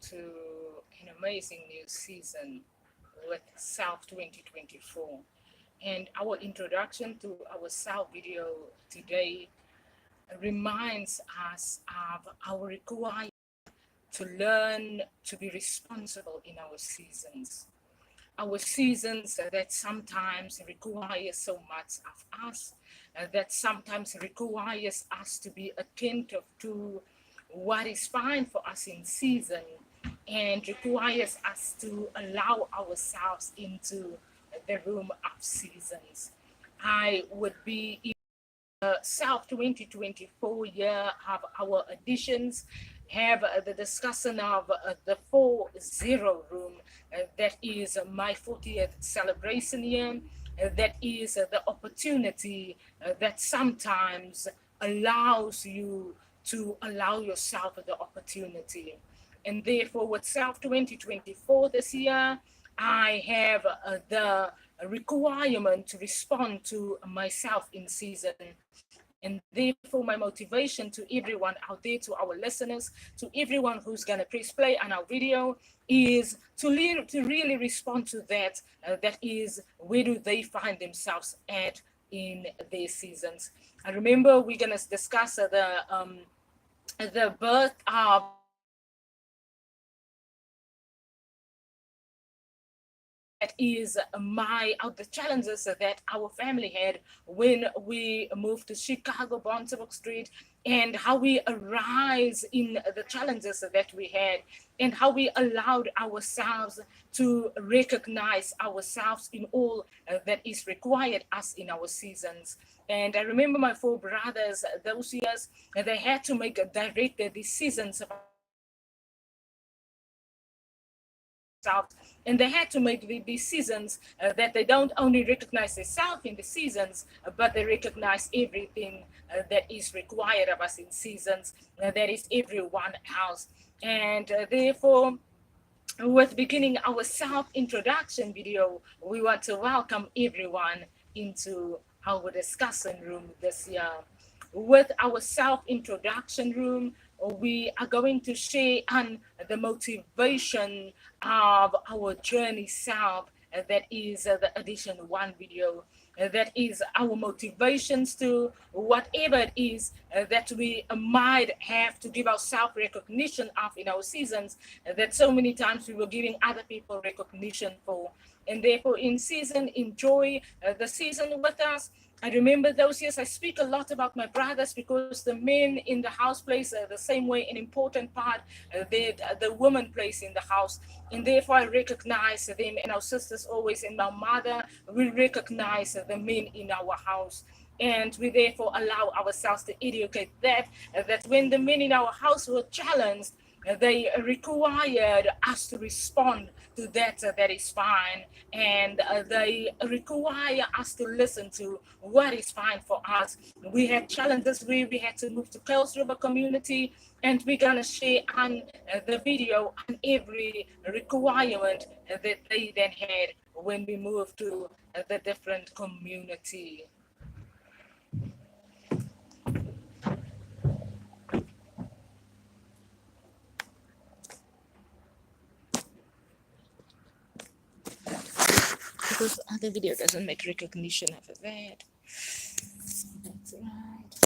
to an amazing new season with South 2024. And our introduction to our South video today reminds us of our requirement to learn to be responsible in our seasons. Our seasons that sometimes require so much of us, that sometimes requires us to be attentive to what is fine for us in season and requires us to allow ourselves into the room of seasons. I would be in the South 2024 year of our editions have the discussion of the 4-0 room. That is my 40th celebration year. That is the opportunity that sometimes allows you to allow yourself the opportunity. And therefore, with South 2024 this year, I have the requirement to respond to myself in season. And therefore, my motivation to everyone out there, to our listeners, to everyone who's going to press play on our video, is to really respond to that. That is, where do they find themselves at in their seasons? I remember we're going to discuss the birth of that is the challenges that our family had when we moved to Chicago, Bonsabok Street, and how we arise in the challenges that we had, and how we allowed ourselves to recognize ourselves in all that is required us in our seasons. And I remember my four brothers, those years, they had to make direct decisions about themselves, and they had to make the decisions that they don't only recognize themselves in the seasons, but they recognize everything that is required of us in seasons, that is everyone else. And therefore, with beginning our self-introduction video, we want to welcome everyone into our discussion room this year. With our self-introduction room, we are going to share on the motivation of our journey self. That is the edition 1 video. That is our motivations to whatever it is that we might have to give ourselves recognition of in our seasons, that so many times we were giving other people recognition for. And therefore, in season, enjoy the season with us. I remember those years. I speak a lot about my brothers because the men in the house plays the same way an important part that the woman plays in the house. And therefore, I recognize them, and our sisters always, and my mother will recognize the men in our house. And we therefore allow ourselves to educate that when the men in our house were challenged, they required us to respond to that is fine, and they require us to listen to what is fine for us. We had challenges where we had to move to Coast River community, and we're gonna share on the video on every requirement that they then had when we moved to the different community. Because the video doesn't make recognition of that.